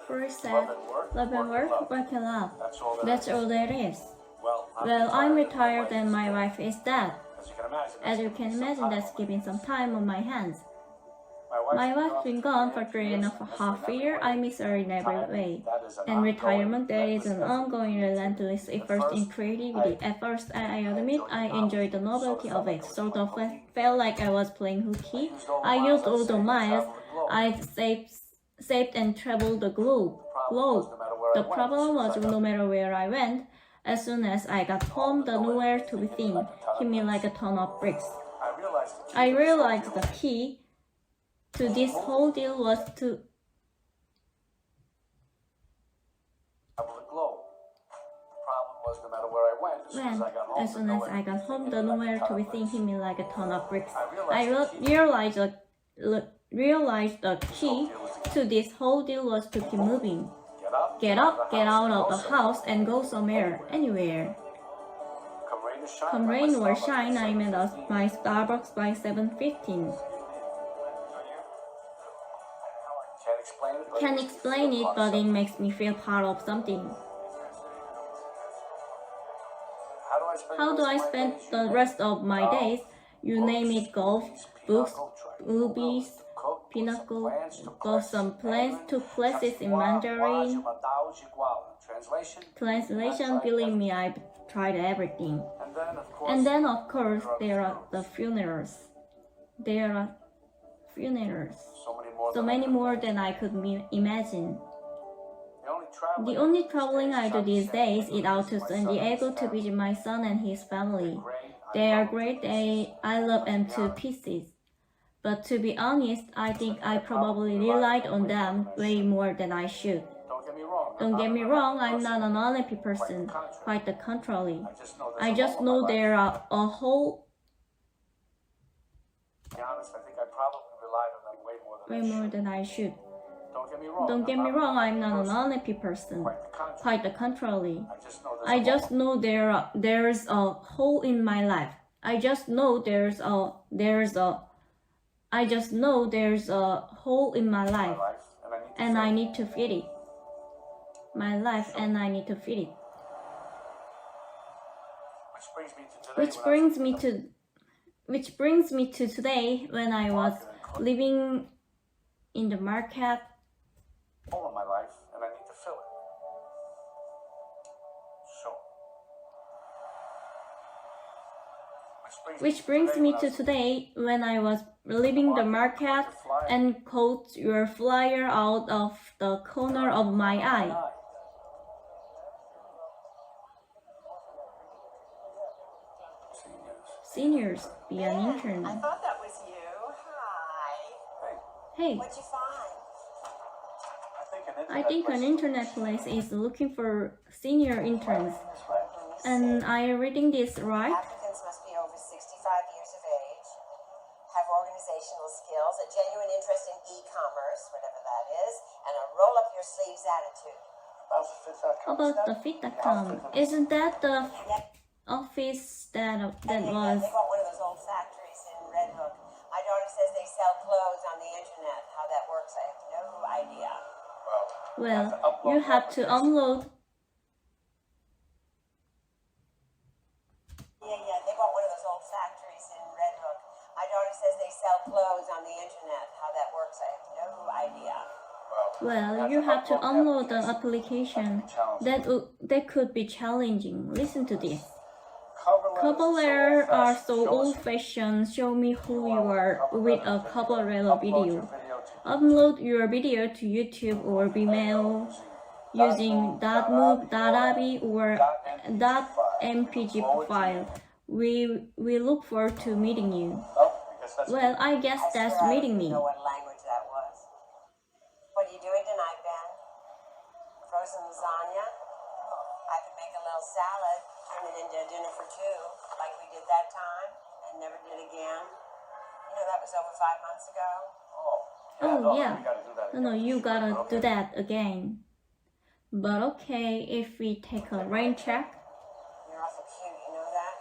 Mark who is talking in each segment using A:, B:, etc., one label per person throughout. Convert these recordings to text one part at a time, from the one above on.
A: First said, love and work, work and love. That's all there is. Well, I'm retired and my wife is dead. As you can imagine, that's keeping some time on my hands. My wife's been gone for 3.5 years. I miss her in every way. And retirement, there is an ongoing relentless effort in creativity. At first, I admit I enjoyed the novelty of it. Sort of felt like I was playing hooky. I used all the miles I saved and traveled the globe. The problem was no matter where I went, as soon as I got home, the nowhere to be seen hit me like a ton of bricks. I realized the key to this whole deal was to as soon as I got home, the nowhere to be seen hit me like a ton of bricks. I realized the key to this whole deal was to keep moving. Get up, get out of the house, and go somewhere, anywhere. Come rain or shine, I'm at my Starbucks by 7:15. Can't explain it, but it makes me feel part of something. How do I spend the rest of my days? You name it: golf, books, movies, pinochle, got some plans, took classes in Mandarin. Translation, believe me, I've tried everything. And then, of course, there are the funerals. So many more than I could imagine. The only traveling I do these days is out to San Diego to visit my son and his family. They are great. I love them to pieces. But to be honest, I think I probably relied on them way more than I should. Don't get me wrong, I'm not an unhappy person. Quite the contrary. I just know there are a whole way more than I should. Don't get me wrong, I'm not an unhappy person. Quite the contrary. I just know there's a hole in my life. I just know there's a hole in my life, and I need to fit it. Which brings me to today, when I was living in the market.
B: Hole in my life, and I need to fill it.
A: Which brings me to today, when I was leaving the market and caught your flyer out of the corner of my eye. Seniors, be an intern.
C: I thought that was you. Hi.
A: Hey.
C: What'd you find?
A: I think an internet place is looking for senior interns. And are you reading this right?
C: Applicants must be over 65 years of age, have organizational skills, a genuine interest in e-commerce, whatever that is, and a roll-up-your-sleeves attitude.
A: About the fit.com. Isn't that the office that was...
C: They want one of those old factories in Red Hook. My daughter says they sell clothes on the internet. How that works, I have no idea.
A: Well, you have to upload.
C: Yeah, they bought one of those old factories in Red Hook. My daughter says they sell clothes on the internet. How that works, I have no idea.
A: Well, you have to upload the application. That could be challenging. Listen to this. Cover letters are so old-fashioned. Show me who you are with a cover letter video. Upload your video to YouTube or Vimeo using .mov, or .mpg file. We look forward to meeting you. Well, I guess that's meeting me.
C: I know what language that was. What are you doing tonight, Ben? Frozen lasagna? I could make a little salad, turn it into a dinner for two, like we did that time, and never did again. You know, that was over 5 months ago.
A: Oh yeah. No, you gotta do that again. But okay, if we take a rain check.
C: You're awful cute, you know that?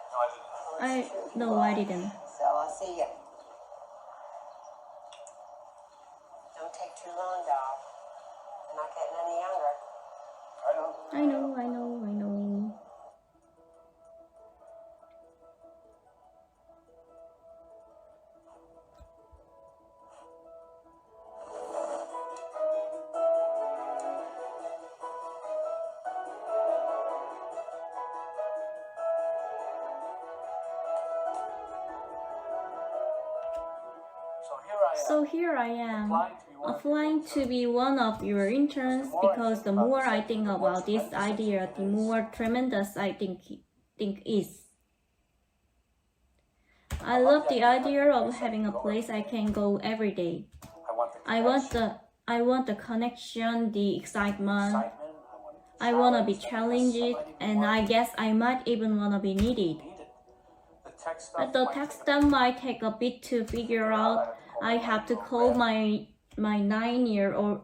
A: No, I didn't.
C: So I'll see you. Don't take too long, doll. I'm not getting
A: So here I am, applying to be one of your interns because the more I think about this idea, the more tremendous I think is. I love the idea of having a place I can go every day. I want the connection, the excitement. I want to be challenged, and I guess I might even want to be needed. But the text stuff might take a bit to figure out. I have to call my 9-year-old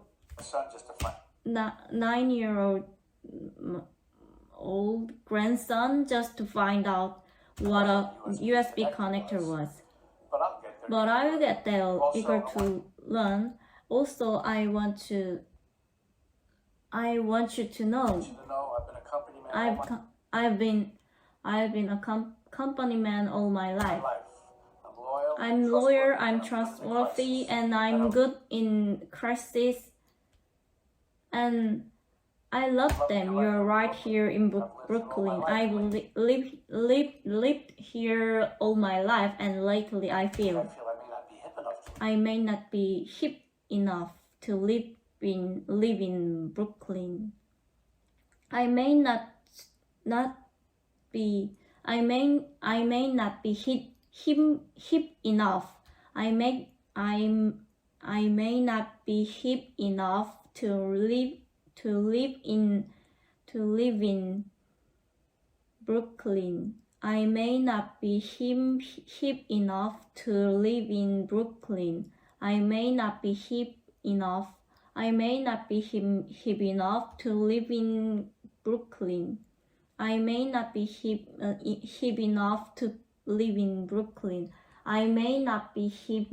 A: grandson just to find out what a USB connector was. But I will get there, eager to learn. Also, I want you to know I've been a company man all my life. I'm loyal, I'm trustworthy, and I'm good in crisis. And I love them. You're right here in Brooklyn. I've lived here all my life, and lately I feel I may not be hip enough to live in Brooklyn. I may not be hip enough. I may not be hip enough to live in Brooklyn. I may not be hip enough to live in Brooklyn. I may not be hip enough. I may not be hip enough to live in Brooklyn. I may not be hip enough to live in Brooklyn. I may not be hip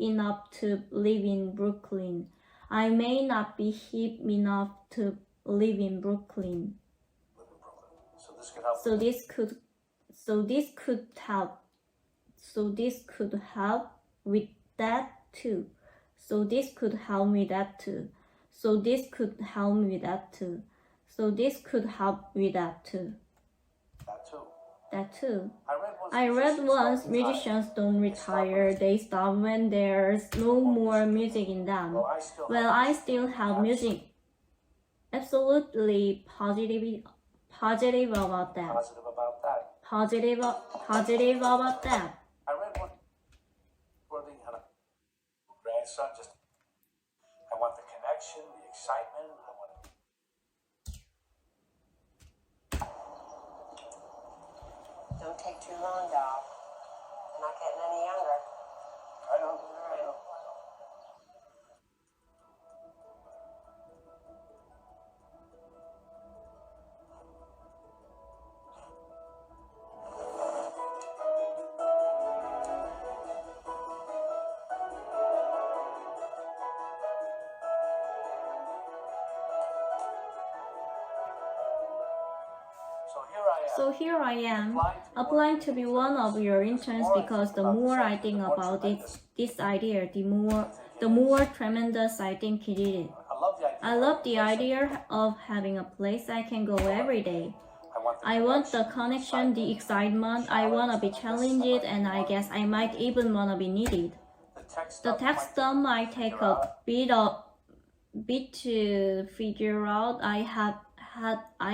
A: enough to live in Brooklyn. I may not be hip enough to live in Brooklyn. So this could help with that too. So this could help me that too. So this could help me that too. So this could help with that too. That too. I read once musicians don't retire, they stop when there's no more music in them. Well, I still have music. Absolutely positive about that. Positive about that.
B: I read one where they had a grandson. I want the connection, the excitement.
C: Don't take too long, dog. You're not getting any younger.
B: I know.
A: So here I am, applying to be one of your interns because the more I think about this idea, the more tremendous I think it is. I love the idea of having a place I can go every day. I want the connection, the excitement, I want to be challenged, and I guess I might even want to be needed. The text stuff might take a bit to figure out. I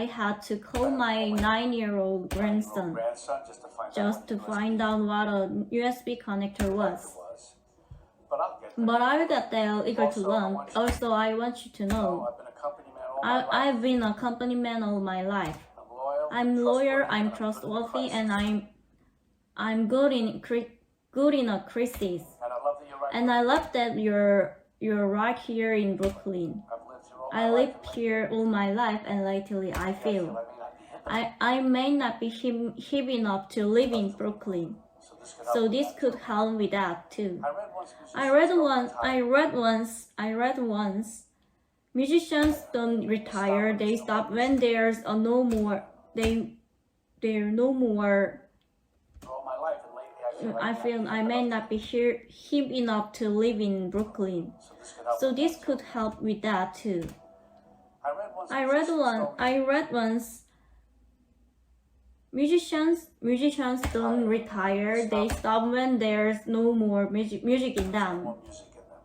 A: had to call my 9-year-old grandson just to find out what a USB connector was. But I will get there, eager to learn. Also, I want you to know I've been a company man all my life. I'm loyal, I'm trustworthy, and I'm good in a crisis. And I love that you're right here in Brooklyn. I lived here all my life, and lately I feel I may not be hip enough to live in Brooklyn. So this could help with that too. I read once. Musicians don't retire; they stop when there's no more. I feel I may not be hip enough to live in Brooklyn. So this could help with that too. I read once Musicians don't retire. They stop when there's no more music in them.
B: More music in them.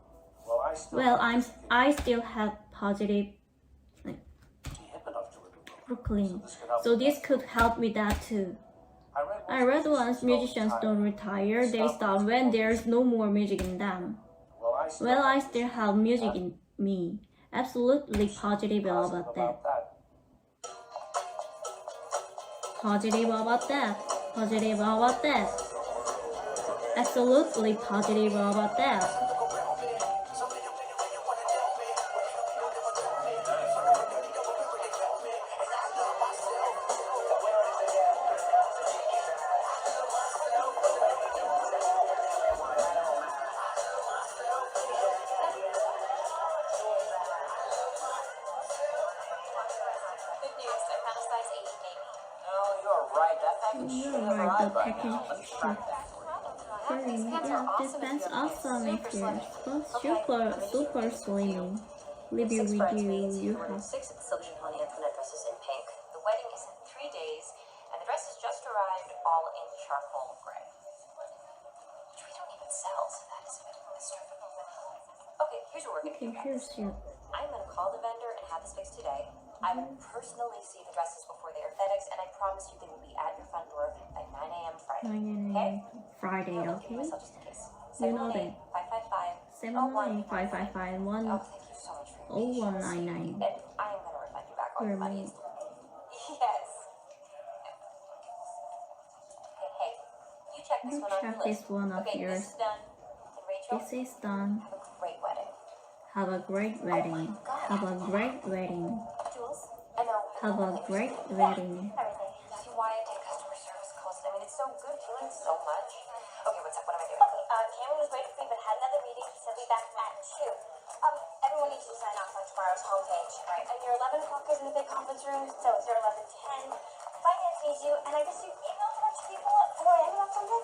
B: Well, I still
A: Well,
B: have music in
A: I still have positive
B: me. Hip enough to live in
A: Brooklyn,
B: this could help
A: so
B: with
A: this
B: that.
A: could help with that too. I read once musicians don't retire. They stop when there's no more music in them. Well, I still have music in me. Absolutely positive about that. Positive about that. Positive about that. Absolutely positive about that. You're right, the package yeah, this band's awesome if you're super slimming. Leave you with you have
C: 6 at the Silky Pony Antoinette dresses in pink. The wedding is in 3 days, and the dresses just arrived all in charcoal gray. Which we don't even sell, so that is a bit of a mystery. Okay, here's what we're gonna do.
A: here's your
C: I'm gonna call the vendor and have this fixed today. I will personally see the dresses before they are FedEx, and I promise you they will be at your front door by 9 a.m. Friday.
A: 9
C: Okay?
A: Friday,
C: I'll give
A: okay?
C: myself just in case.
A: You know that.
C: 718-555-0199.
A: 7155551
C: Oh, thank you so much for your patience.
A: 0199.
C: And I am gonna refund you back all your money. Yes. Okay, hey, you check this
A: You
C: one on
A: check
C: your
A: this
C: list.
A: one of
C: Okay,
A: yours.
C: this is done. And Rachel,
A: This is done.
C: have a great wedding.
A: Have a great wedding. Have a great wedding.
C: Jules, I know.
A: Have a great wedding.
C: Everything. See why I take customer service calls. I mean, it's so good. You learn so much. Okay, what's up? What am I doing? Okay, Cameron was waiting for me, but had another meeting. He said be back at 2. Everyone needs to sign off on tomorrow's homepage, right? And your 11 o'clock is in the big conference room, so it's your 11:10. Finance needs you, and I guess you emailed a bunch of people before I ended up something.